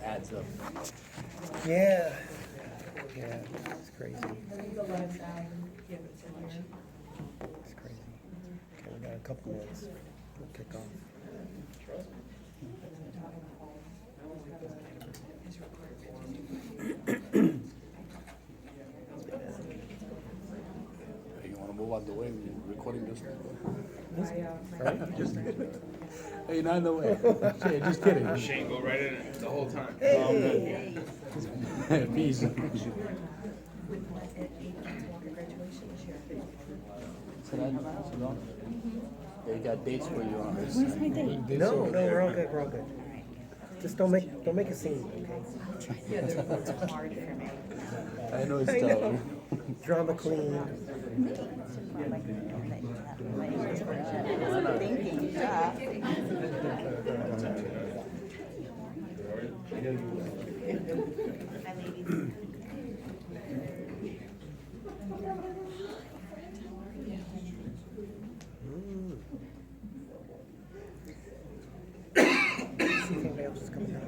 Adds up. Yeah. Yeah, it's crazy. It's crazy. Okay, we got a couple minutes. We'll kick off. You want to move out the way? We're recording this. Right? Just hey, not in the way. Shit, just kidding. Shane, go right in it the whole time. Hey. Peace. Yeah, you got dates for you on this. No, we're all good. We're all good. Just don't make a scene, okay? Yeah, it's hard for me. I know it's I know. tough. Drama queen. Thinking, Hi, ladies. See if anybody else is coming out.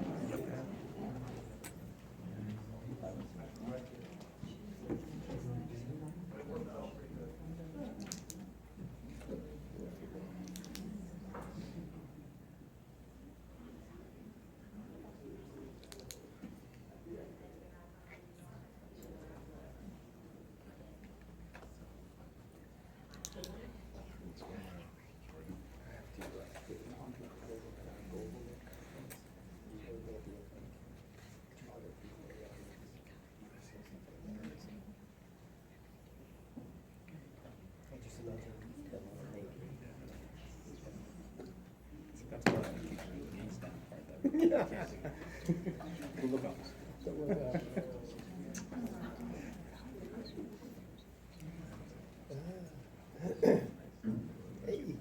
Hey.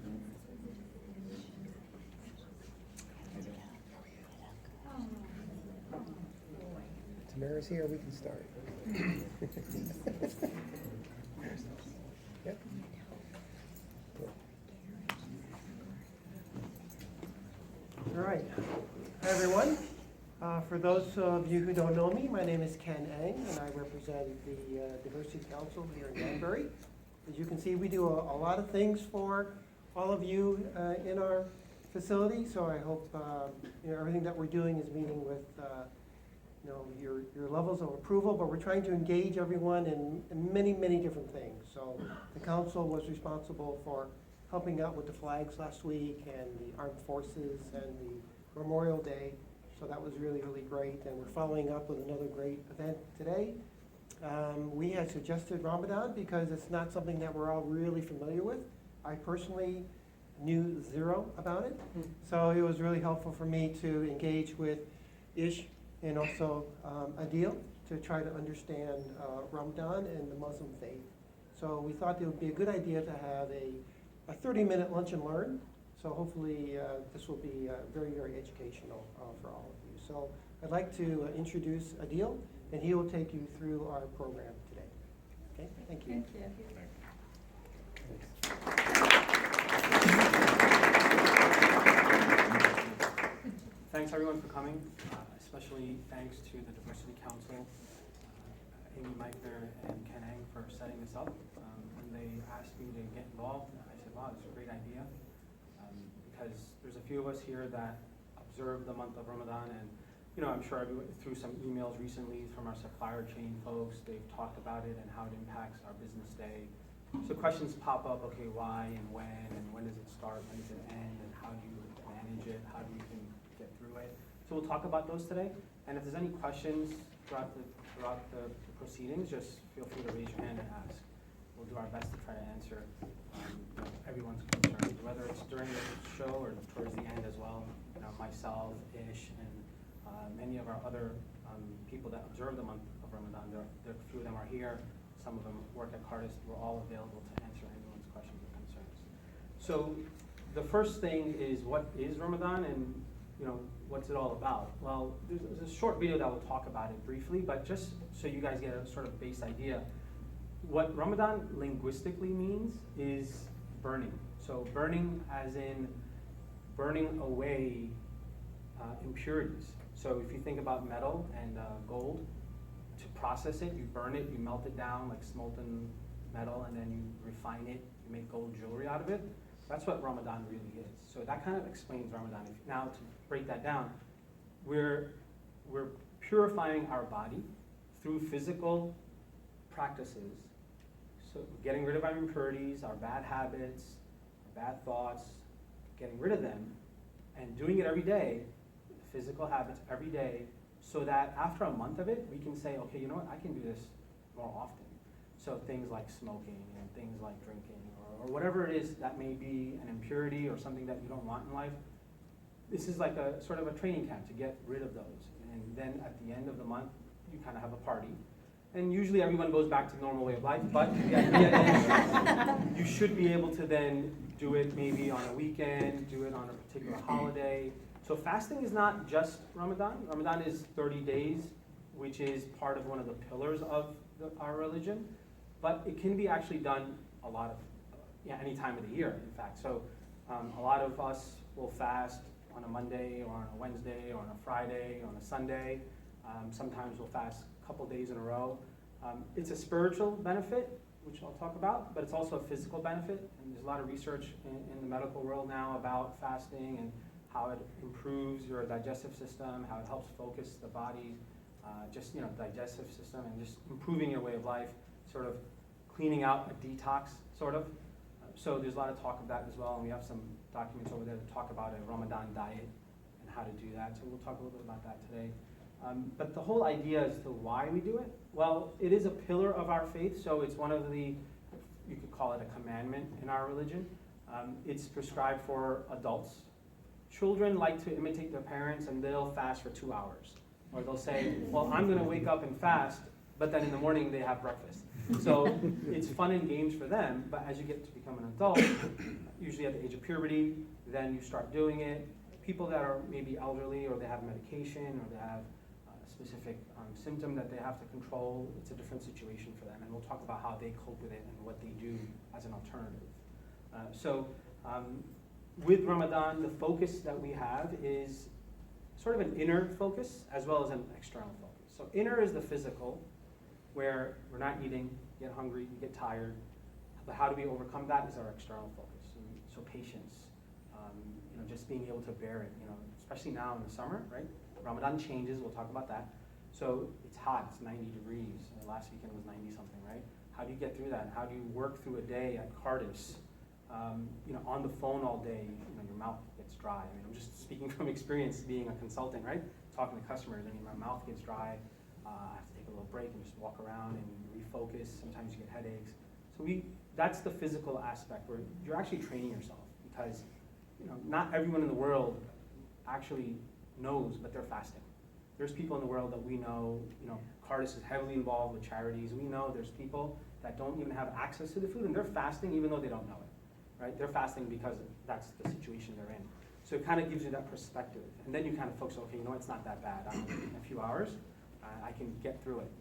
Tamara's here, we can start. Yep. Cool. All right. Hi, everyone. For those of you who don't know me, my name is Ken Ang, and I represent the Diversity Council here in Danbury. As you can see, we do a lot of things for all of you in our facility, so I hope everything that we're doing is meeting with your levels of approval, but we're trying to engage everyone in many, many different things. So the council was responsible for helping out with the flags last week and the armed forces and the Memorial Day. So that was really, really great. And we're following up with another great event today. We had suggested Ramadan because it's not something that we're all really familiar with. I personally knew zero about it. So it was really helpful for me to engage with Ish and also Adil to try to understand Ramadan and the Muslim faith. So we thought it would be a good idea to have a 30-minute lunch and learn. So hopefully this will be very, very educational for all of you. So I'd like to introduce Adil, and he will take you through our program today. Okay, thank you. Thank you. Thanks everyone for coming, especially thanks to the Diversity Council, Amy Meichner and Ken Ang for setting this up. When they asked me to get involved, I said, wow, it's a great idea. Because there's a few of us here that observe the month of Ramadan, and I'm sure through some emails recently from our supplier chain folks, they've talked about it and how it impacts our business day. So questions pop up, okay, why and when does it start, when does it end, and how do you manage it, how do you even get through it? So we'll talk about those today, and if there's any questions throughout the proceedings, just feel free to raise your hand and ask. We'll do our best to try to answer everyone's concerns, whether it's during the show or towards the end as well. Myself, Ish, and many of our other people that observe the month of Ramadan, a few of them are here. Some of them work at CARTUS. We're all available to answer anyone's questions or concerns. So the first thing is, what is Ramadan, and what's it all about? Well, there's a short video that will talk about it briefly, but just so you guys get a sort of base idea. What Ramadan linguistically means is burning. So burning as in burning away impurities. So if you think about metal and gold, to process it, you burn it, you melt it down like molten metal, and then you refine it, you make gold jewelry out of it. That's what Ramadan really is. So that kind of explains Ramadan. Now to break that down, we're purifying our body through physical practices. So getting rid of our impurities, our bad habits, our bad thoughts, getting rid of them, and doing it every day, physical habits every day, so that after a month of it, we can say, okay, you know what, I can do this more often. So things like smoking and things like drinking, or whatever it is that may be an impurity or something that you don't want in life, this is like a sort of a training camp to get rid of those. And then at the end of the month, you kind of have a party. And usually everyone goes back to the normal way of life, but the idea is you should be able to then do it maybe on a weekend, do it on a particular holiday. So fasting is not just Ramadan. Ramadan is 30 days, which is part of one of the pillars of our religion. But it can be actually done a lot of, any time of the year, in fact. So a lot of us will fast on a Monday or on a Wednesday or on a Friday or on a Sunday. Sometimes we'll fast a couple days in a row. It's a spiritual benefit, which I'll talk about, but it's also a physical benefit. And there's a lot of research in the medical world now about fasting and how it improves your digestive system, how it helps focus the body, digestive system, and just improving your way of life, sort of cleaning out a detox, sort of. So there's a lot of talk of that as well, and we have some documents over there that talk about a Ramadan diet and how to do that. So we'll talk a little bit about that today. But the whole idea as to why we do it, well, it is a pillar of our faith, so it's one of the, you could call it a commandment in our religion. It's prescribed for adults. Children like to imitate their parents, and they'll fast for 2 hours. Or they'll say, well, I'm going to wake up and fast, but then in the morning they have breakfast. So it's fun and games for them, but as you get to become an adult, usually at the age of puberty, then you start doing it. People that are maybe elderly, or they have medication, or they have a specific symptom that they have to control, it's a different situation for them. And we'll talk about how they cope with it and what they do as an alternative. With Ramadan, the focus that we have is sort of an inner focus as well as an external focus. So inner is the physical, where we're not eating, you get hungry, you get tired. But how do we overcome that is our external focus. So patience, just being able to bear it, especially now in the summer, right? Ramadan changes, we'll talk about that. So it's hot, it's 90 degrees. Last weekend was 90 something, right? How do you get through that? How do you work through a day at CARTUS? On the phone all day, your mouth gets dry. I'm just speaking from experience being a consultant, right? Talking to customers, my mouth gets dry. I have to take a little break and just walk around and refocus. Sometimes you get headaches. So that's the physical aspect where you're actually training yourself, because not everyone in the world actually knows, but they're fasting. There's people in the world that we know, CARTUS is heavily involved with charities. We know there's people that don't even have access to the food, and they're fasting even though they don't know it, right? They're fasting because that's the situation they're in. So it kind of gives you that perspective. And then you kind of focus, okay, it's not that bad. In a few hours, I can get through it.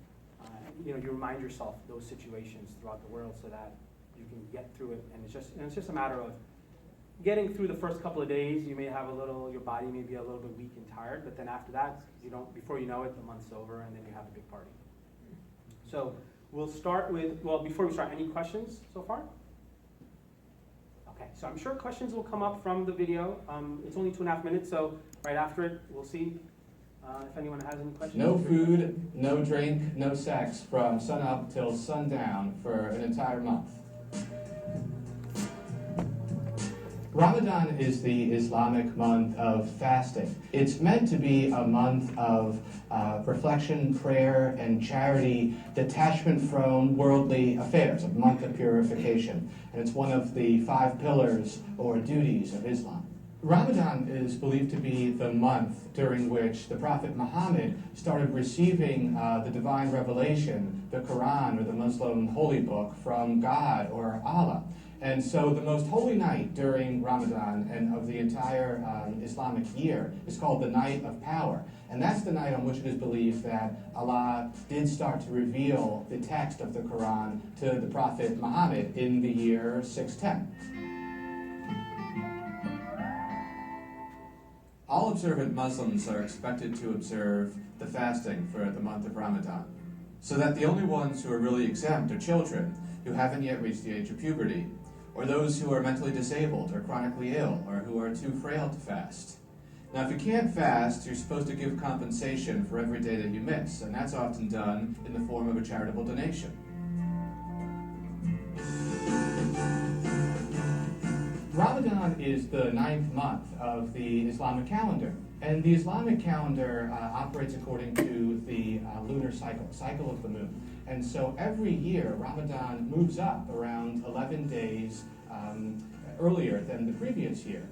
You remind yourself those situations throughout the world so that you can get through it. And it's just a matter of getting through the first couple of days. You may have your body may be a little bit weak and tired, but then after that, before you know it, the month's over, and then you have a big party. So we'll start with, before we start, any questions so far? Okay, so I'm sure questions will come up from the video. It's only 2.5 minutes, so right after it, we'll see if anyone has any questions. No food, no drink, no sex from sunup till sundown for an entire month. Ramadan is the Islamic month of fasting. It's meant to be a month of reflection, prayer, and charity, detachment from worldly affairs, a month of purification. And it's one of the 5 pillars or duties of Islam. Ramadan is believed to be the month during which the Prophet Muhammad started receiving the divine revelation, the Quran or the Muslim holy book from God or Allah. And so the most holy night during Ramadan and of the entire Islamic year is called the Night of Power. And that's the night on which it is believed that Allah did start to reveal the text of the Quran to the Prophet Muhammad in the year 610. All observant Muslims are expected to observe the fasting for the month of Ramadan, so that the only ones who are really exempt are children who haven't yet reached the age of puberty, or those who are mentally disabled or chronically ill, or who are too frail to fast. Now, if you can't fast, you're supposed to give compensation for every day that you miss, and that's often done in the form of a charitable donation. Ramadan is the 9th month of the Islamic calendar, and the Islamic calendar operates according to the lunar cycle of the moon. And so every year, Ramadan moves up around 11 days earlier than the previous year.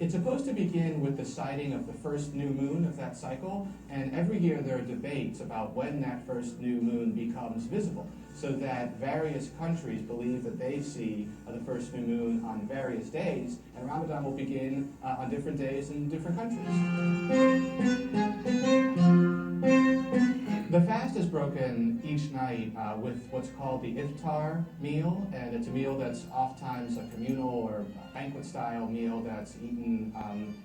It's supposed to begin with the sighting of the first new moon of that cycle, and every year there are debates about when that first new moon becomes visible, so that various countries believe that they see the first new moon on various days, and Ramadan will begin on different days in different countries. The fast is broken each night with what's called the iftar meal, and it's a meal that's oftentimes a communal or banquet-style meal that's eaten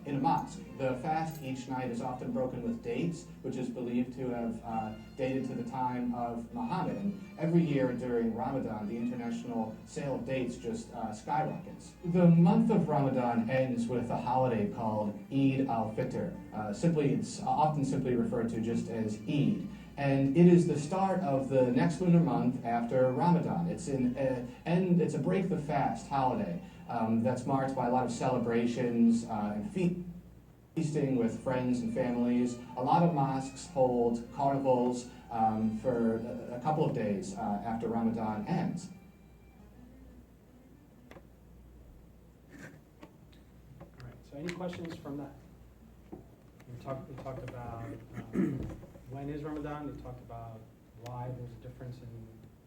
in a mosque. The fast each night is often broken with dates, which is believed to have dated to the time of Muhammad. And every year during Ramadan, the international sale of dates just skyrockets. The month of Ramadan ends with a holiday called Eid al-Fitr. It's often simply referred to just as Eid. And it is the start of the next lunar month after Ramadan. It's a break the fast holiday that's marked by a lot of celebrations and feasting with friends and families. A lot of mosques hold carnivals for a couple of days after Ramadan ends. All right, so any questions from that? We talked about when is Ramadan, we talked about why there's a difference in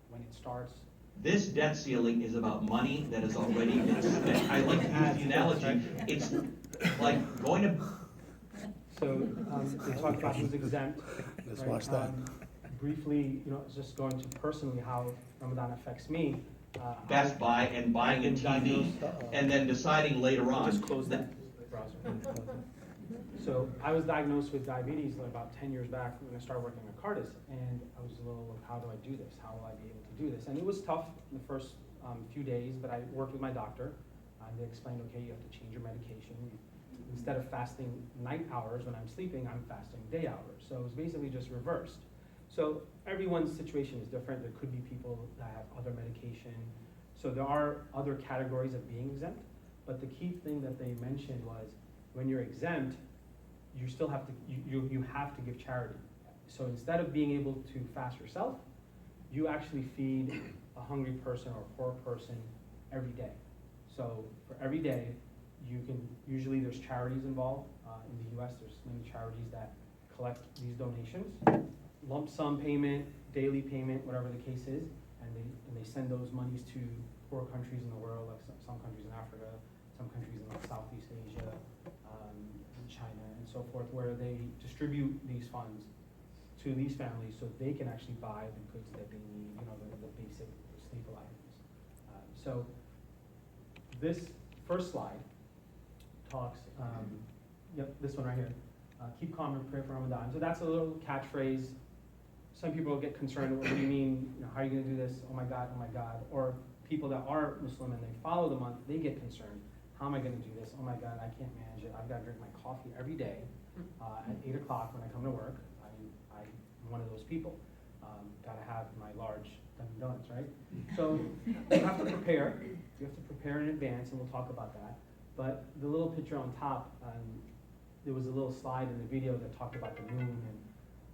when it starts. This debt ceiling is about money that has already been spent. I like to use the analogy, it's like going to... So we talked about who's exempt. Let's right? watch that. Briefly, just going to personally how Ramadan affects me. Best Buy and buying a TV, and then deciding later on. Just close that browser. So I was diagnosed with diabetes about 10 years back when I started working at CARTUS, and I was a little like, how do I do this? How will I be able to do this? And it was tough in the first few days, but I worked with my doctor, and they explained, okay, you have to change your medication. Instead of fasting night hours when I'm sleeping, I'm fasting day hours. So it was basically just reversed. So everyone's situation is different. There could be people that have other medication. So there are other categories of being exempt, but the key thing that they mentioned was when you're exempt, you still have to, you have to give charity. So instead of being able to fast yourself, you actually feed a hungry person or a poor person every day. So for every day, you can, usually there's charities involved. In the US, there's many charities that collect these donations. Lump sum payment, daily payment, whatever the case is, and they send those monies to poor countries in the world, like some countries in Africa, some countries in like Southeast Asia, China, and so forth, where they distribute these funds to these families so they can actually buy the goods that they need, the basic staple items. So this first slide talks, this one right here, keep calm and pray for Ramadan. So that's a little catchphrase. Some people get concerned, what do you mean, how are you gonna do this? Oh my God, oh my God. Or people that are Muslim and they follow the month, they get concerned. How am I gonna do this? Oh my God, I can't manage it. I've gotta drink my coffee every day at 8 o'clock when I come to work. I'm one of those people. Gotta have my large Dunkin' Donuts, right? So you have to prepare. You have to prepare in advance, and we'll talk about that. But the little picture on top, there was a little slide in the video that talked about the moon, and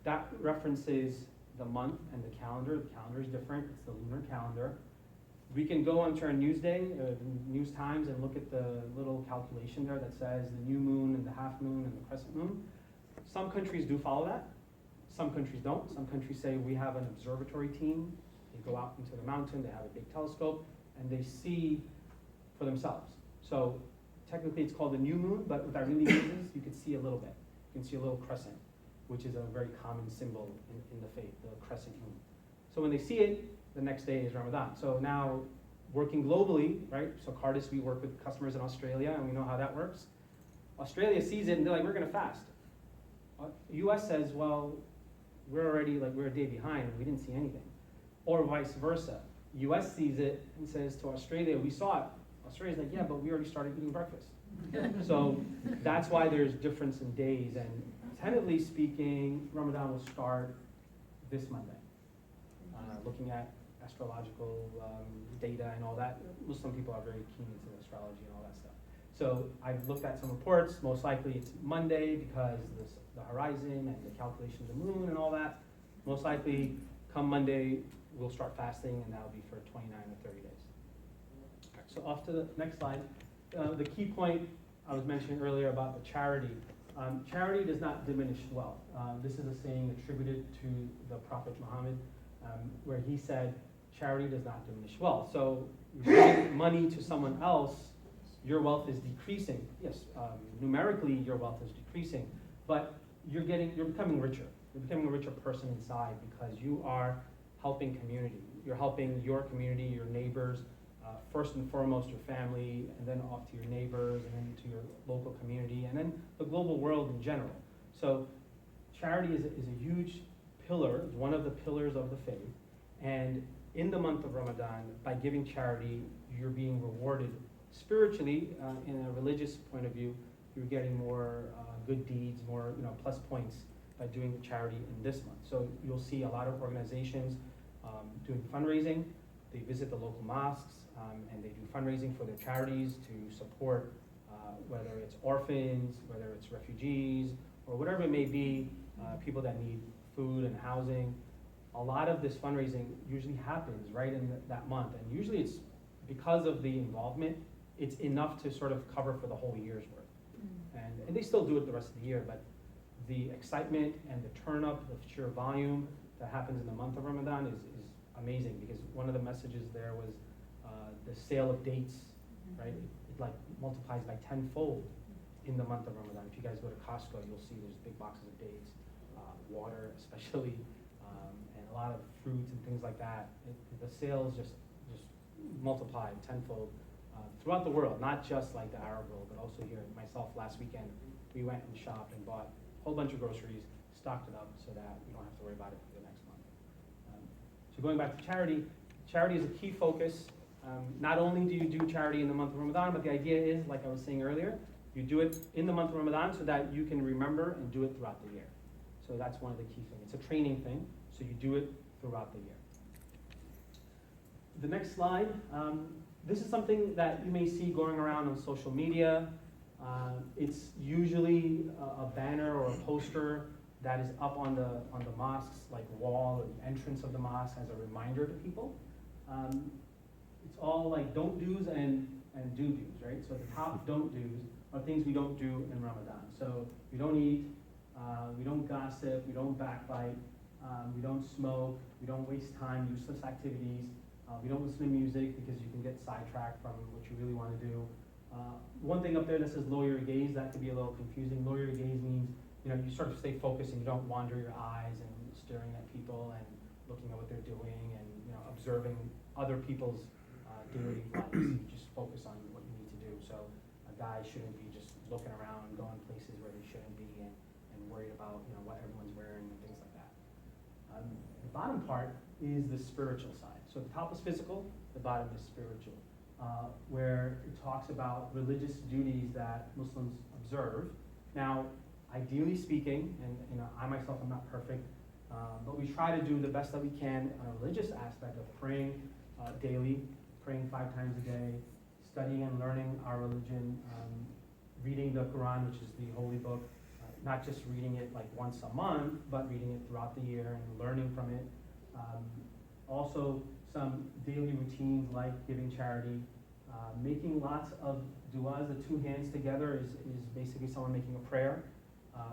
that references the month and the calendar. The calendar is different. It's the lunar calendar. We can go onto our Newsday, News Times, and look at the little calculation there that says the new moon and the half moon and the crescent moon. Some countries do follow that. Some countries don't. Some countries say we have an observatory team. They go out into the mountain, they have a big telescope, and they see for themselves. So technically it's called a new moon, but what that really means is you can see a little bit. You can see a little crescent, which is a very common symbol in the faith, the crescent moon. So when they see it, the next day is Ramadan. So now, working globally, right? So CARTUS, we work with customers in Australia, and we know how that works. Australia sees it, and they're like, we're gonna fast. US says, well, we're a day behind, and we didn't see anything. Or vice versa. US sees it and says to Australia, we saw it. Australia's like, yeah, but we already started eating breakfast. So that's why there's difference in days, and tentatively speaking, Ramadan will start this Monday. Looking at astrological data and all that, Muslim people are very keen into astrology and all that stuff. So I've looked at some reports, most likely it's Monday because the horizon and the calculation of the moon and all that. Most likely come Monday, we'll start fasting, and that'll be for 29 or 30 days. So off to the next slide. The key point I was mentioning earlier about the charity. Charity does not diminish wealth. This is a saying attributed to the Prophet Muhammad, where he said, charity does not diminish wealth. So you're giving money to someone else, your wealth is decreasing. Yes, numerically your wealth is decreasing, but you're becoming richer. You're becoming a richer person inside because you are helping community. You're helping your community, your neighbors, first and foremost your family, and then off to your neighbors, and then to your local community, and then the global world in general. So charity is a huge pillar, one of the pillars of the faith. And in the month of Ramadan, by giving charity, you're being rewarded spiritually. In a religious point of view, you're getting more good deeds, more plus points by doing charity in this month. So you'll see a lot of organizations doing fundraising. They visit the local mosques and they do fundraising for their charities to support whether it's orphans, whether it's refugees, or whatever it may be, people that need food and housing. A lot of this fundraising usually happens right in that month, and usually it's because of the involvement, it's enough to sort of cover for the whole year's worth. And they still do it the rest of the year, but the excitement and the turn up, the sheer volume that happens in the month of Ramadan is amazing, because one of the messages there was the sale of dates, right? It like multiplies by tenfold in the month of Ramadan. If you guys go to Costco, you'll see there's big boxes of dates, water especially, and a lot of fruits and things like that. The sales just multiply tenfold throughout the world, not just like the Arab world, but also here. Myself, last weekend, we went and shopped and bought a whole bunch of groceries, stocked it up so that we don't have to worry about it for the next month. So going back to charity, charity is a key focus. Not only do you do charity in the month of Ramadan, but the idea is, like I was saying earlier, you do it in the month of Ramadan so that you can remember and do it throughout the year. So that's one of the key things. It's a training thing, so you do it throughout the year. The next slide, this is something that you may see going around on social media. It's usually a banner or a poster that is up on the mosque's like wall or the entrance of the mosque as a reminder to people. It's all like don't do's and do do's, right? So the top don't do's are things we don't do in Ramadan. So we don't eat, we don't gossip, we don't backbite, we don't smoke, we don't waste time, useless activities, we don't listen to music because you can get sidetracked from what you really want to do. One thing up there that says lower your gaze, that could be a little confusing. Lower your gaze means, you sort of stay focused and you don't wander your eyes and staring at people and looking at what they're doing and, observing other people's daily lives. You just focus on what you need to do. So a guy shouldn't be just looking around, going places where they shouldn't be and worried about, what everyone's wearing and things like that. The bottom part is the spiritual side. So the top is physical, the bottom is spiritual, where it talks about religious duties that Muslims observe. Now, ideally speaking, and I myself am not perfect, but we try to do the best that we can on a religious aspect of praying daily, praying 5 times a day, studying and learning our religion, reading the Quran, which is the holy book, not just reading it like once a month, but reading it throughout the year and learning from it. Also some daily routines like giving charity, making lots of du'as. The two hands together is basically someone making a prayer.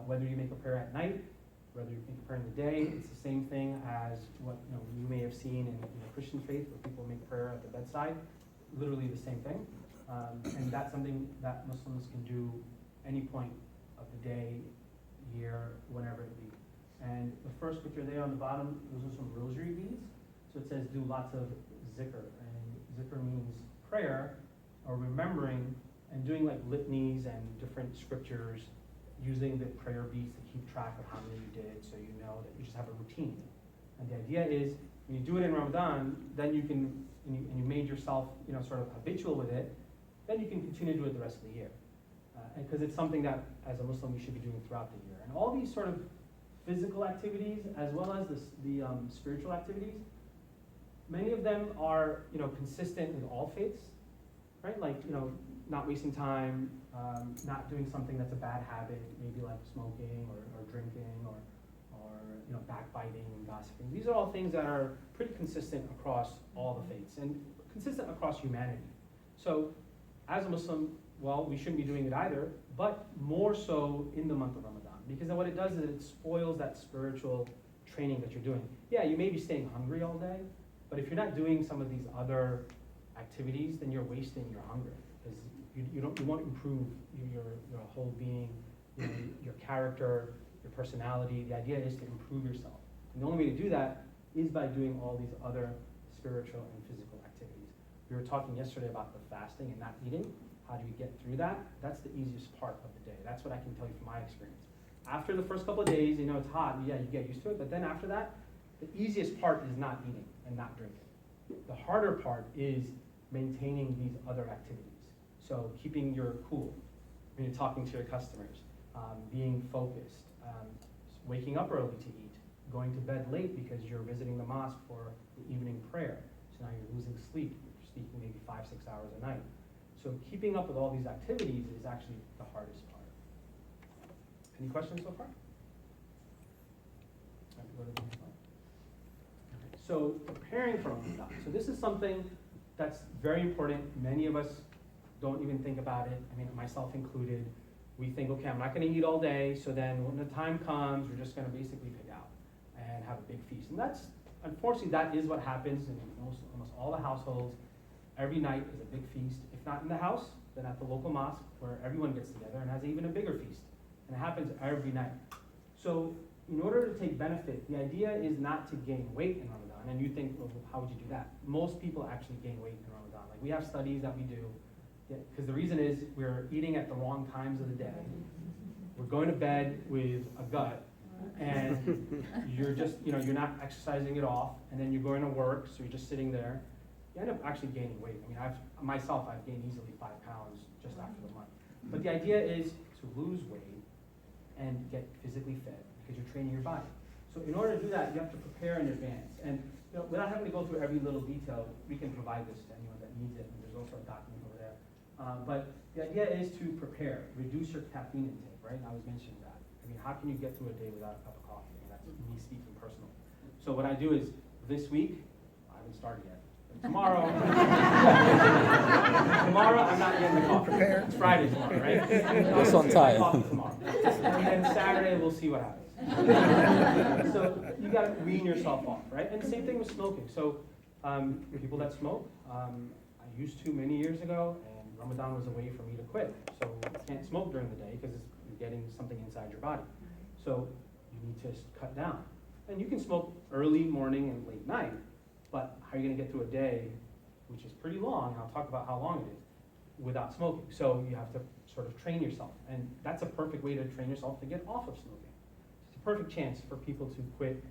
Whether you make a prayer at night, whether you make a prayer in the day, it's the same thing as what you may have seen in the Christian faith, where people make prayer at the bedside. Literally the same thing, and that's something that Muslims can do any point of the day, year, whenever it be. And the first picture there on the bottom, those are some rosary beads. So it says do lots of zikr, and zikr means prayer or remembering and doing like litanies and different scriptures, using the prayer beads to keep track of how many you did, so you know that you just have a routine. And the idea is when you do it in Ramadan, then you can, and you made yourself, sort of habitual with it, then you can continue to do it the rest of the year. Because it's something that, as a Muslim, you should be doing throughout the year. And all these sort of physical activities, as well as the spiritual activities, many of them are, consistent with all faiths, right? Like, not wasting time, not doing something that's a bad habit, maybe like smoking or drinking or backbiting and gossiping. These are all things that are pretty consistent across all the faiths and consistent across humanity. So, as a Muslim, well, we shouldn't be doing it either, but more so in the month of Ramadan, because then what it does is it spoils that spiritual training that you're doing. Yeah, you may be staying hungry all day, but if you're not doing some of these other activities, then you're wasting your hunger, because you won't improve your whole being, your character, your personality. The idea is to improve yourself. And the only way to do that is by doing all these other spiritual and physical activities. We were talking yesterday about the fasting and not eating. How do you get through that? That's the easiest part of the day. That's what I can tell you from my experience. After the first couple of days, it's hot, yeah, you get used to it, but then after that, the easiest part is not eating and not drinking. The harder part is maintaining these other activities. So keeping your cool, when you're talking to your customers, being focused, waking up early to eat, going to bed late because you're visiting the mosque for the evening prayer. So now you're losing sleep, you're sleeping maybe 5-6 hours a night. So keeping up with all these activities is actually the hardest part. Any questions so far? All right, go to the next slide. Okay, so preparing for Ramadan. So this is something that's very important. Many of us don't even think about it. I mean, myself included. We think, okay, I'm not going to eat all day, so then when the time comes, we're just going to basically pig out and have a big feast. And that's, unfortunately, that is what happens in almost all the households. Every night is a big feast. If not in the house, then at the local mosque, where everyone gets together and has even a bigger feast. And it happens every night. So in order to take benefit, the idea is not to gain weight in Ramadan. And you think, well, how would you do that? Most people actually gain weight in Ramadan. Like, we have studies that we do, because the reason is we're eating at the wrong times of the day. We're going to bed with a gut, and you're just, you're not exercising it off, and then you're going to work, so you're just sitting there. You end up actually gaining weight. I mean, I've gained easily 5 pounds just after the month. But the idea is to lose weight and get physically fit, because you're training your body. So in order to do that, you have to prepare in advance. And without having to go through every little detail, we can provide this to anyone that needs it, and there's also a document over there. But the idea is to prepare, reduce your caffeine intake, right? I was mentioning that. I mean, how can you get through a day without a cup of coffee? And that's me speaking personal. So what I do is, this week, I haven't started yet. But tomorrow, I'm not getting the coffee. It's Friday tomorrow, right? It's on time. Coffee tomorrow. And then Saturday, we'll see what happens. So you got to wean yourself off, right? And same thing with smoking. So people that smoke, I used to many years ago, and Ramadan was a way for me to quit. So you can't smoke during the day because you're getting something inside your body. So you need to cut down. And you can smoke early morning and late night, but how are you going to get through a day, which is pretty long, and I'll talk about how long it is, without smoking? So you have to sort of train yourself. And that's a perfect way to train yourself to get off of smoking. It's a perfect chance for people to quit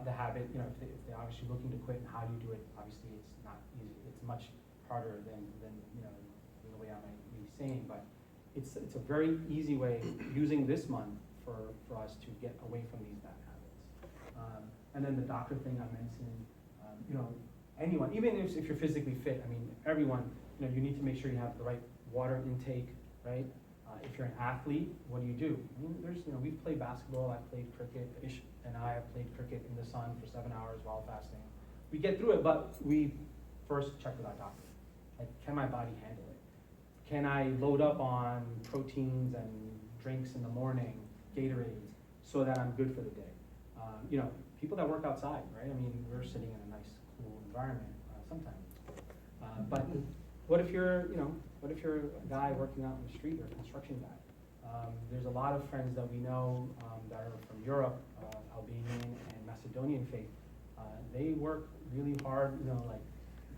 the habit. If they're obviously looking to quit, and how do you do it? Obviously, it's not easy. It's much harder than the way I might be saying, but it's a very easy way, using this month for us to get away from these bad habits. And then the doctor thing I mentioned, anyone, even if you're physically fit, I mean, everyone, you need to make sure you have the right water intake, right? If you're an athlete, what do you do? I mean, we've played basketball, I've played cricket, Ish and I have played cricket in the sun for 7 hours while fasting. we get through it, but we first check with our doctor. Like, can my body handle it? Can I load up on proteins and drinks in the morning, Gatorades, so that I'm good for the day? You know, people that work outside, right? I mean, we're sitting in a nice, cool environment sometimes. But what if you're, you know, what if you're a guy working out on the street or a construction guy? There's a lot of friends that we know that are from Europe, Albanian and Macedonian faith. They work really hard, you know, like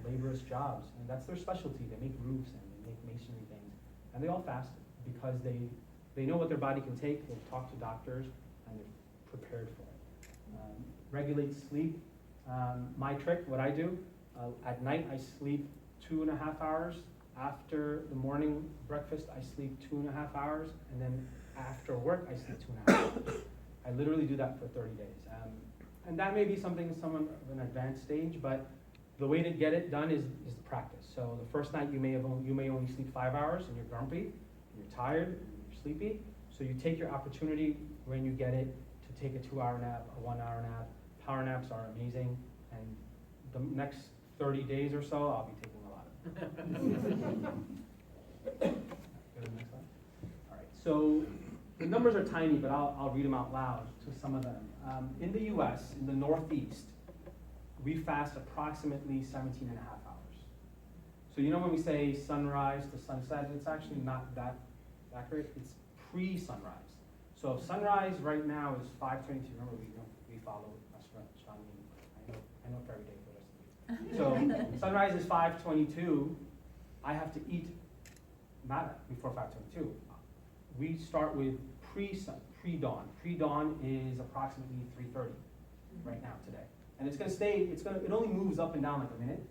laborious jobs, and that's their specialty. They make roofs and they make masonry things, and they all fast because they know what their body can take. They've talked to doctors and they're prepared for it. Regulate sleep. My trick, what I do, at night I sleep 2.5 hours. After the morning breakfast, I sleep 2.5 hours, and then after work, I sleep 2.5 hours. I literally do that for 30 days. And that may be something someone of an advanced stage, but the way to get it done is the practice. So the first night you may only sleep 5 hours, and you're grumpy, and you're tired, and you're sleepy. So you take your opportunity when you get it to take a 2-hour nap, a 1-hour nap. Power naps are amazing, and the next 30 days or so, I'll be taking a lot of them. Go to the next slide. All right, so the numbers are tiny, but I'll read them out loud to some of them. In the US, in the Northeast, we fast approximately 17.5 hours. So you know when we say sunrise to sunset, it's actually not that accurate. It's pre-sunrise. So if sunrise right now is 5:22, remember we follow astronomy. I know for every day for the rest of the week. So sunrise is 5:22. I have to eat not before 5:22. We start with pre-dawn. Pre-dawn is approximately 3:30 right now today. And it's gonna stay, it only moves up and down like a minute.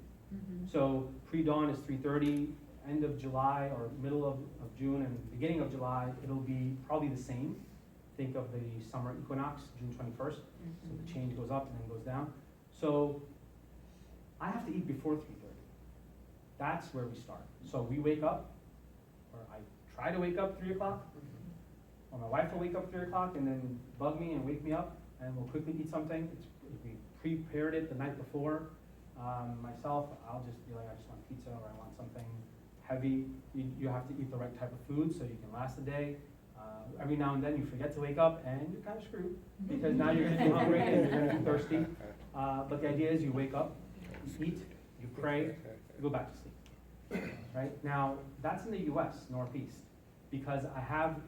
So pre-dawn is 3:30, end of July or middle of June and beginning of July, it'll be probably the same. Think of the summer equinox, June 21st. So the change goes up and then goes down. So I have to eat before 3:30. That's where we start. So we wake up, or I try to wake up 3 o'clock, or my wife will wake up 3 o'clock and then bug me and wake me up, and we'll quickly eat something. We prepared it the night before. Myself, I'll just be like, I just want pizza or I want something heavy. You have to eat the right type of food so you can last the day. Every now and then you forget to wake up and you're kind of screwed because now you're going to be hungry and you're going to be thirsty. But the idea is you wake up, you eat, you pray, you go back to sleep. Right? Now, that's in the US, Northeast, because I have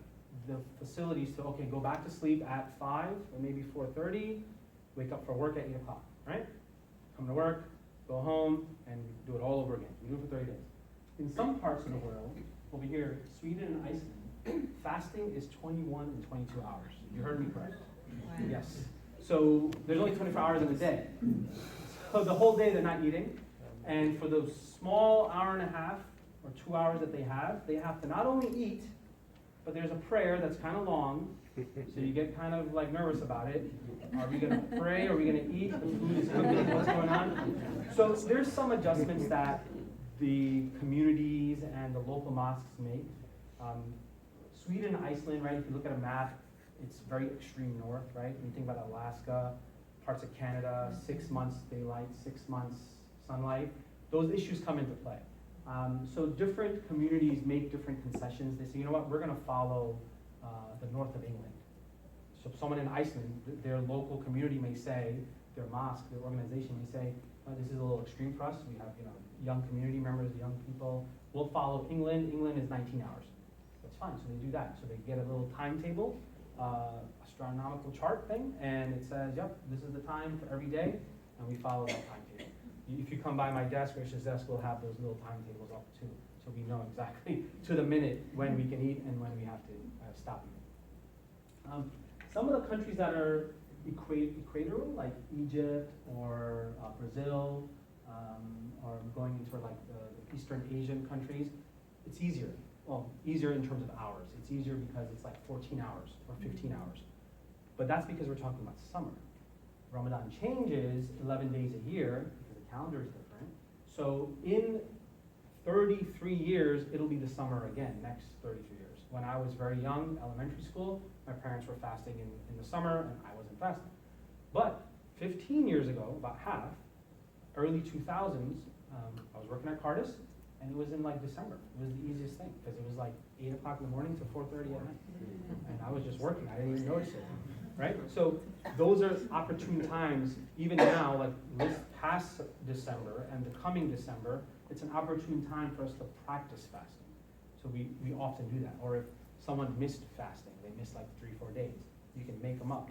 the facilities to, okay, go back to sleep at 5 or maybe 4:30, wake up for work at 8 o'clock, right? Come to work, go home, and do it all over again. We do it for 30 days. In some parts of the world, over here, Sweden and Iceland, fasting is 21 and 22 hours. You heard me correct? Wow. Yes. So there's only 24 hours in a day. So the whole day they're not eating. And for those small hour and a half or 2 hours that they have to not only eat, but there's a prayer that's kind of long. So you get kind of like nervous about it. Are we going to pray? Are we going to eat? The food is cooking. What's going on? So there's some adjustments that the communities and the local mosques make. Sweden and Iceland, right? If you look at a map, it's very extreme north, right? When you think about Alaska, parts of Canada, 6 months daylight, 6 months sunlight, those issues come into play. So different communities make different concessions. They say, you know what, we're going to follow the north of England. So someone in Iceland, their local community may say, their mosque, their organization may say, this is a little extreme for us. We have, you know, young community members, young people. We'll follow England. England is 19 hours. That's fine. So they do that. So they get a little timetable, astronomical chart thing, and it says, yep, this is the time for every day, and we follow that timetable. If you come by my desk, Rachel's desk, we'll have those little timetables up too, so we know exactly to the minute when we can eat and when we have to stop eating. Some of the countries that are equatorial, like Egypt or Brazil, or going into like the Eastern Asian countries, it's easier. Well, easier in terms of hours. It's easier because it's like 14 hours or 15 hours. But that's because we're talking about summer. Ramadan changes 11 days a year because the calendar is different. So in 33 years, it'll be the summer again, next 33 years. When I was very young, elementary school, my parents were fasting in the summer and I wasn't fasting. But 15 years ago, about half, early 2000s, I was working at CARTUS, and it was in like December. It was the easiest thing, because it was like 8 o'clock in the morning to 4:30 at night. And I was just working, I didn't even notice it, right? So those are opportune times, even now, like this past December and the coming December, it's an opportune time for us to practice fasting. So we often do that. Or if someone missed fasting, they missed like 3-4 days, you can make them up.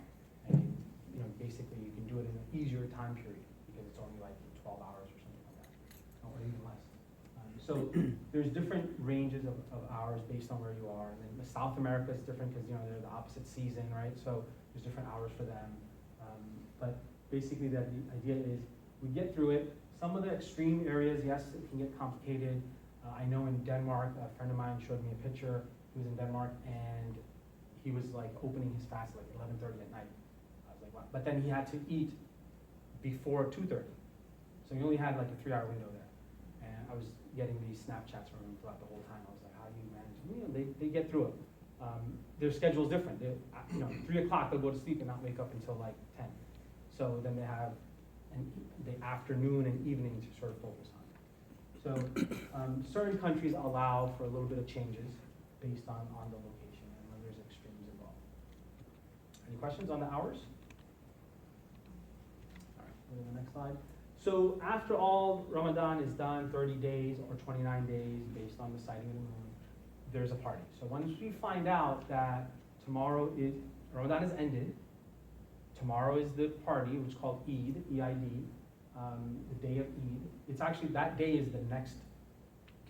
And basically you can do it in an easier time period, because it's only like 12 hours or something like that, or even less. So there's different ranges of hours based on where you are. And then the South America is different because they're the opposite season, right? So there's different hours for them. But basically the idea is we get through it. Some of the extreme areas, yes, it can get complicated. I know in Denmark, a friend of mine showed me a picture. He was in Denmark and he was like opening his fast at like 11:30 at night. I was like, wow. But then he had to eat before 2:30. So he only had like a 3-hour window there. And I was getting these Snapchats from him throughout the whole time. I was like, how do you manage? They get through it. Their schedule's different. 3 o'clock they'll go to sleep and not wake up until like 10. So then they have the afternoon and evening to sort of focus on. So certain countries allow for a little bit of changes based on the location and when there's extremes involved. Any questions on the hours? All right, go to the next slide. So after all Ramadan is done, 30 days or 29 days based on the sighting of the moon, there's a party. So once we find out that Ramadan has ended, tomorrow is the party, which is called Eid, E-I-D, the day of Eid. It's actually, that day is the next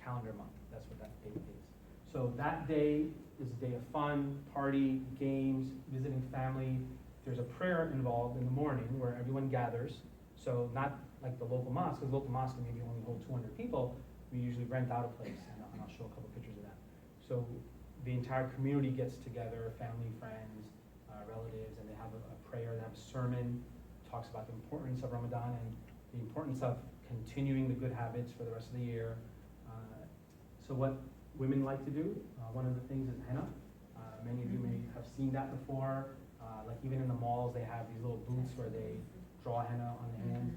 calendar month. That's what that date is. So that day is a day of fun, party, games, visiting family. There's a prayer involved in the morning where everyone gathers. So not like the local mosque, because local mosque can maybe only hold 200 people. We usually rent out a place, and I'll show a couple pictures of that. So the entire community gets together, family, friends, relatives, and they have a prayer, they have a sermon, talks about the importance of Ramadan and the importance of continuing the good habits for the rest of the year. So what women like to do, one of the things is henna. Many of you may have seen that before. Like even in the malls, they have these little booths where they draw henna on the hand.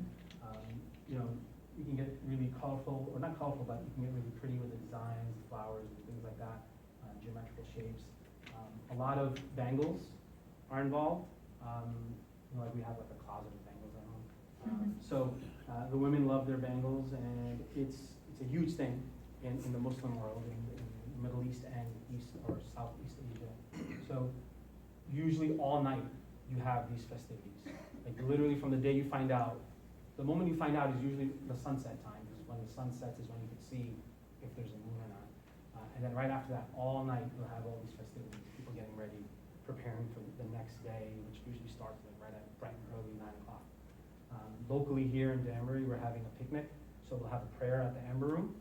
You can get really colorful, or not colorful, but you can get really pretty with the designs, flowers, and things like that, geometrical shapes. A lot of bangles are involved. Like we have like a closet of bangles at home. So the women love their bangles, and it's a huge thing in the Muslim world, in the Middle East and East or Southeast Asia. So usually all night you have these festivities. Like literally from the day you find out, the moment you find out is usually the sunset time, because when the sun sets is when you can see if there's a moon or not. And then right after that, all night you'll have all these festivities, people getting ready, preparing for the next day, which usually starts like right at bright and early 9 o'clock. Locally here in Danbury, we're having a picnic, so we'll have a prayer at the Amber Room.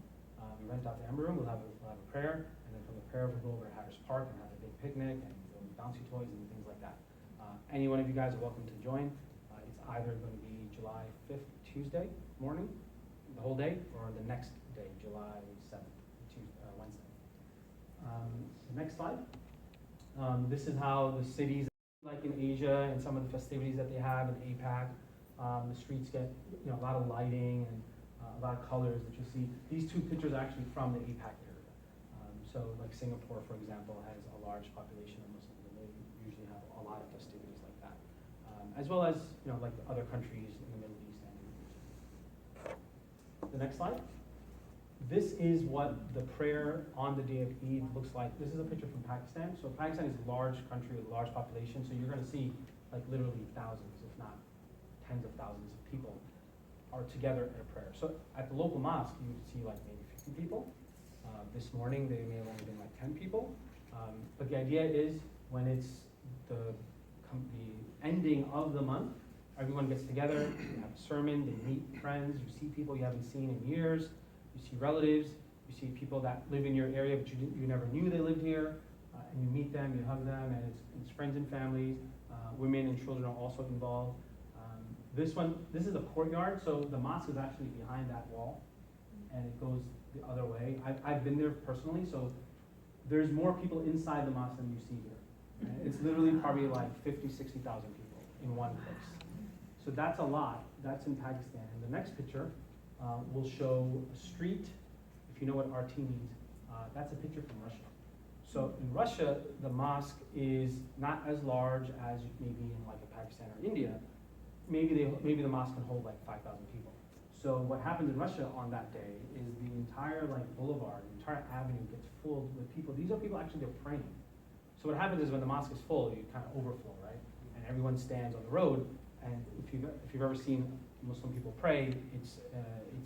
We rent out the Amber Room, we'll have a prayer, and then from the prayer we'll go over to Harris Park and have a big picnic and bouncy toys and things like that. Any one of you guys are welcome to join. It's either going to be July 5th, Tuesday morning, the whole day, or the next day, July 7th, Wednesday. The next slide. This is how the cities, like in Asia, and some of the festivities that they have in APAC, the streets get a lot of lighting and a lot of colors that you'll see. These two pictures are actually from the APAC area. So like Singapore, for example, has a large population of Muslims, and they usually have a lot of festivities like that. As well as like the other countries in the Middle East and in the region. The next slide. This is what the prayer on the day of Eid looks like. This is a picture from Pakistan. So Pakistan is a large country with a large population, so you're going to see like literally thousands, if not tens of thousands of people are together in a prayer. So at the local mosque, you would see like maybe 50 people. This morning, they may have only been like 10 people. But the idea is when it's the ending of the month, everyone gets together, you have a sermon, they meet friends, you see people you haven't seen in years, you see relatives, you see people that live in your area but you never knew they lived here, and you meet them, you hug them, and it's friends and families. Women and children are also involved. This is a courtyard, so the mosque is actually behind that wall, and it goes the other way. I've been there personally, so there's more people inside the mosque than you see here. It's literally probably like 50, 60,000 people in one place. So that's a lot that's in Pakistan. And the next picture will show a street. If you know what RT means, that's a picture from Russia. So in Russia, the mosque is not as large as maybe in like a Pakistan or India. Maybe the mosque can hold like 5,000 people. So what happens in Russia on that day is the entire like boulevard, the entire avenue gets full with people. These are people actually they're praying. So what happens is when the mosque is full, you kind of overflow, right? And everyone stands on the road. And if you've ever seen Muslim people pray, it's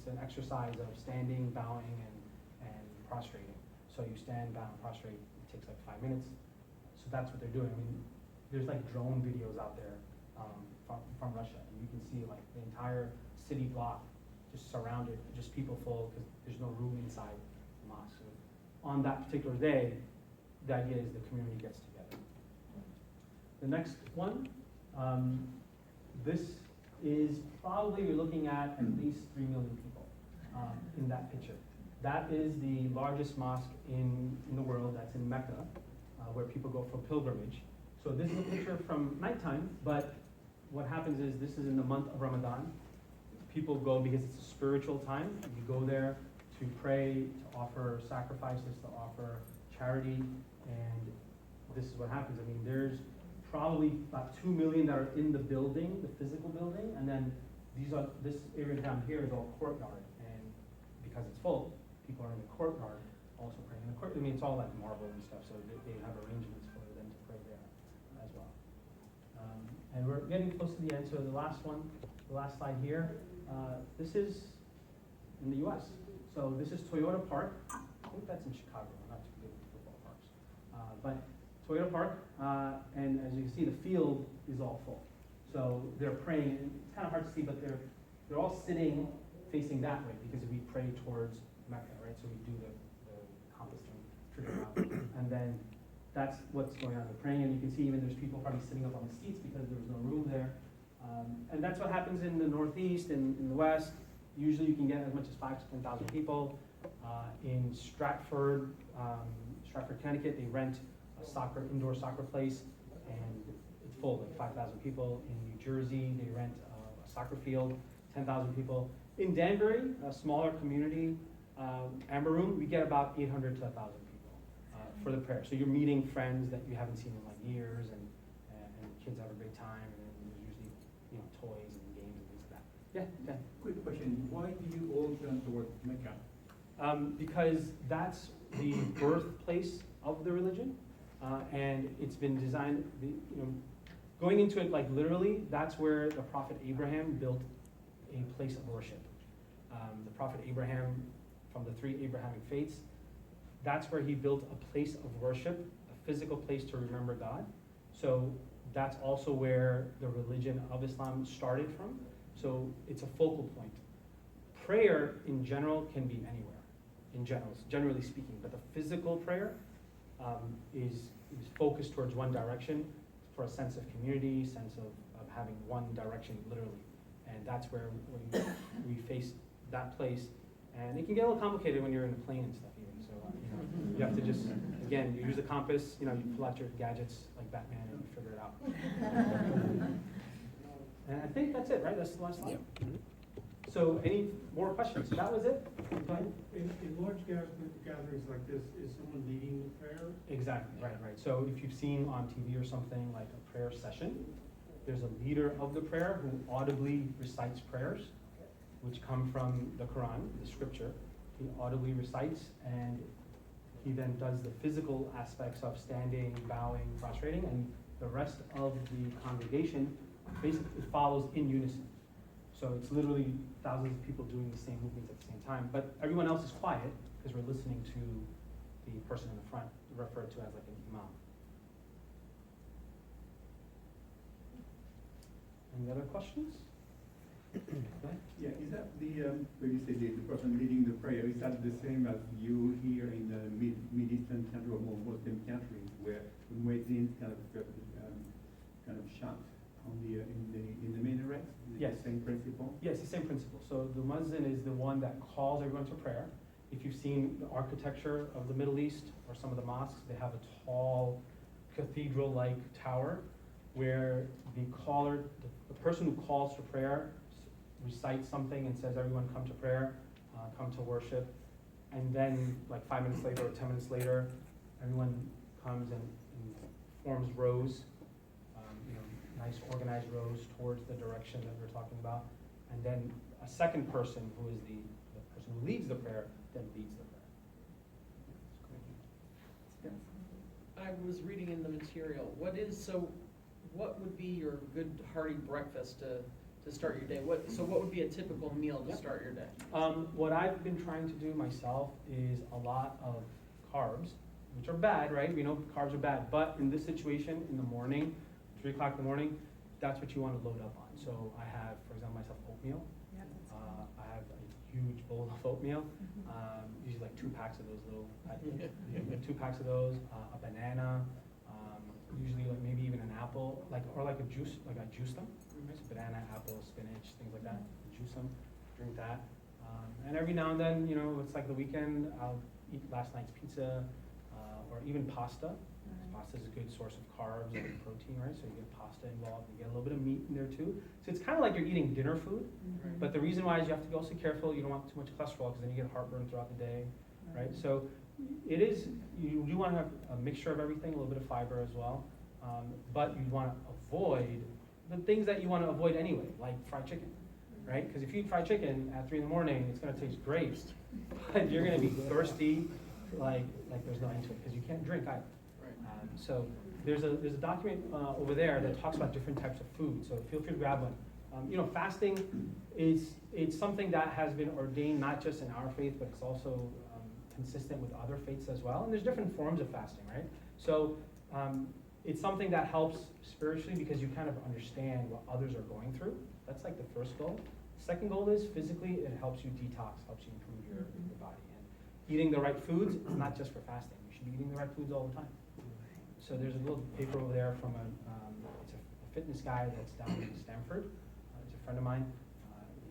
an exercise of standing, bowing, and prostrating. So you stand, bow, and prostrate. It takes like 5 minutes. So that's what they're doing. I mean, there's like drone videos out there from Russia, and you can see like the entire city block just surrounded, just people full because there's no room inside the mosque. So on that particular day, the idea is the community gets together. The next one, this is probably you're looking at least 3 million people in that picture. That is the largest mosque in the world. That's in Mecca, where people go for pilgrimage. So this is a picture from nighttime, but what happens is this is in the month of Ramadan. People go because it's a spiritual time. You go there to pray, to offer sacrifices, to offer charity, and this is what happens. I mean, there's probably about 2 million that are in the building, the physical building, and then this area down here is all courtyard, and because it's full, people are in the courtyard also praying. In the court, I mean, it's all like marble and stuff, so they have arrangements for them to pray there as well. And we're getting close to the end, so the last slide here. This is in the U.S. So this is Toyota Park. I think that's in Chicago. I'm not too good with football parks. But Toyota Park, and as you can see, the field is all full. So they're praying, and it's kind of hard to see, but they're all sitting facing that way because we pray towards Mecca, right? So we do the compass thing, trigger out, and then that's what's going on. They're praying, and you can see even there's people probably sitting up on the seats because there was no room there. And that's what happens in the Northeast and in the West. Usually you can get as much as 5,000 to 10,000 people. In Stratford, Connecticut, they rent a indoor soccer place, and it's full, like 5,000 people. In New Jersey, they rent a soccer field, 10,000 people. In Danbury, a smaller community, Amber Room, we get about 800 to 1,000 people for the prayer. So you're meeting friends that you haven't seen in like years, and kids have a great time, and then there's usually toys and games and things like that. Yeah, Dan. Quick question, why do you all turn towards Mecca? Because that's the birthplace of the religion, and it's been designed, going into it like literally, that's where the Prophet Abraham built a place of worship. The Prophet Abraham, from the 3 Abrahamic faiths, that's where he built a place of worship, a physical place to remember God. So that's also where the religion of Islam started from. So it's a focal point. Prayer in general can be anywhere, generally speaking, but the physical prayer is focused towards one direction for a sense of community, sense of having one direction literally. And that's where we face that place. And it can get a little complicated when you're in a plane and stuff even. So you have to just, again, you use a compass, you pull out your gadgets like Batman and you figure it out. And I think that's it, right? That's the last slide. So any more questions? That was it? Go ahead. In large gatherings like this, is someone leading the prayer? Exactly, right. So if you've seen on TV or something like a prayer session, there's a leader of the prayer who audibly recites prayers, which come from the Quran, the scripture. He audibly recites, and he then does the physical aspects of standing, bowing, prostrating, and the rest of the congregation basically follows in unison. So it's literally thousands of people doing the same movements at the same time, but everyone else is quiet because we're listening to the person in the front, referred to as like an imam. Any other questions? Yeah, is that when you say the person leading the prayer, is that the same as you here in the Mid Eastern country or more Muslim countries where muezzins kind of shout on in the minarets? Yes. The same principle? Yes, the same principle. So the muezzin is the one that calls everyone to prayer. If you've seen the architecture of the Middle East or some of the mosques, they have a tall cathedral-like tower where the person who calls for prayer recites something and says, everyone come to prayer, come to worship. And then like 5 minutes later or 10 minutes later, everyone comes and forms rows, nice organized rows towards the direction that we're talking about. And then a second person, who is the person who leads the prayer, then leads the prayer. I was reading in the material, what would be your good hearty breakfast to start your day? What would be a typical meal to start your day? What I've been trying to do myself is a lot of carbs, which are bad, right? We know carbs are bad, but in this situation, in the morning, 3 o'clock in the morning, that's what you want to load up on. So I have, for example, myself oatmeal. I have a huge bowl of oatmeal, usually like 2 packs of those little, 2 packs of those, a banana, usually like maybe even an apple, or like a juice, like I juice them. Right? So banana, apple, spinach, things like that. Juice them, drink that. And every now and then, it's like the weekend, I'll eat last night's pizza, or even pasta. Pasta is a good source of carbs and protein, right? So you get pasta involved, you get a little bit of meat in there too. So it's kind of like you're eating dinner food, but the reason why is you have to be also careful, you don't want too much cholesterol because then you get heartburn throughout the day, right? So it is, you do want to have a mixture of everything, a little bit of fiber as well, but you want to avoid the things that you want to avoid anyway, like fried chicken, right? Because if you eat fried chicken at 3 in the morning, it's going to taste great, but you're going to be thirsty, like there's no end to it, because you can't drink either. So there's a document over there that talks about different types of food. So feel free to grab one. Fasting it's something that has been ordained not just in our faith, but it's also consistent with other faiths as well. And there's different forms of fasting, right? So it's something that helps spiritually because you kind of understand what others are going through. That's like the first goal. Second goal is physically, it helps you detox, helps you improve your body. And eating the right foods is not just for fasting. You should be eating the right foods all the time. So there's a little paper over there from it's a fitness guy that's down in Stanford. He's a friend of mine.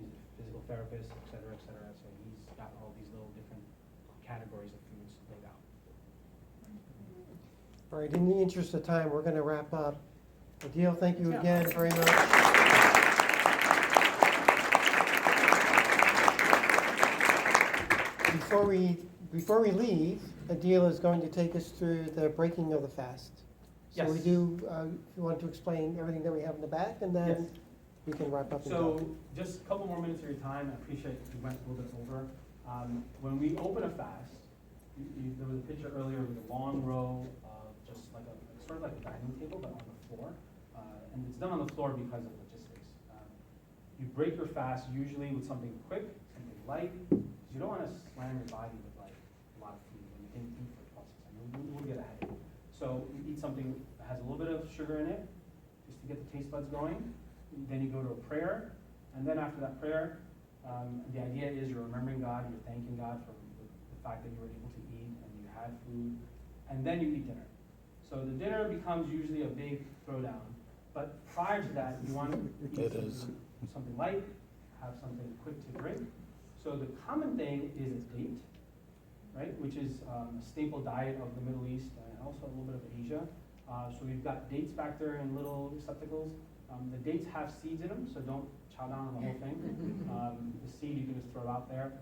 He's a physical therapist, et cetera, et cetera. So he's got all these little different categories of foods laid out. All right, in the interest of time, we're going to wrap up. Adil, thank you again very much. Before we leave, Adil is going to take us through the breaking of the fast. So Yes. we do, if you want to explain everything that we have in the back, and then Yes. we can wrap up. So just a couple more minutes of your time. I appreciate you went a little bit over. When we open a fast, there was a picture earlier with a long row of just like sort of like a dining table, but on the floor. And it's done on the floor because of logistics. You break your fast usually with something quick, something light, because you don't want to slam your body with like a lot of food when you didn't eat for 12 hours. We'll get a headache. So you eat something that has a little bit of sugar in it, just to get the taste buds going. Then you go to a prayer, and then after that prayer, the idea is you're remembering God, you're thanking God for the fact that you were able to eat and you had food, and then you eat dinner. So the dinner becomes usually a big throwdown, but prior to that, you want to eat something light, have something quick to drink. So the common thing is a date, right, which is a staple diet of the Middle East and also a little bit of Asia. So we've got dates back there in little receptacles. The dates have seeds in them, so don't chow down on the whole thing. The seed you can just throw out there.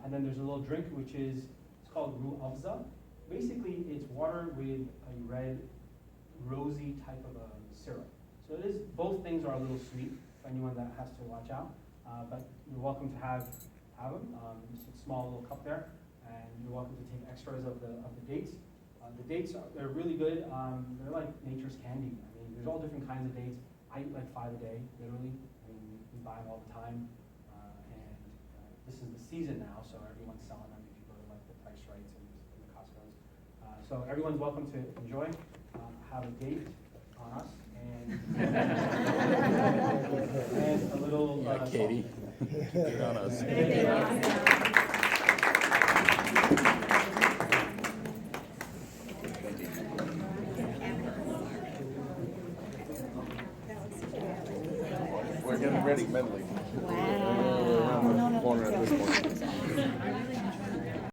And then there's a little drink, which is, it's called Ru Afza. Basically, it's water with a red, rosy type of a syrup. So it is, both things are a little sweet for anyone that has to watch out. But you're welcome to have them. Just a small little cup there. And you're welcome to take extras of the dates. The dates, they're really good. They're like nature's candy. I mean, there's all different kinds of dates. I eat like 5 a day, literally. I mean, we buy them all the time. And this is the season now, so everyone's selling them if you go to like the Price Rights and the Costco's. So everyone's welcome to enjoy, have a date on us, and and a little Katie. Get on us. We're getting ready mentally. Wow. Corner at this point.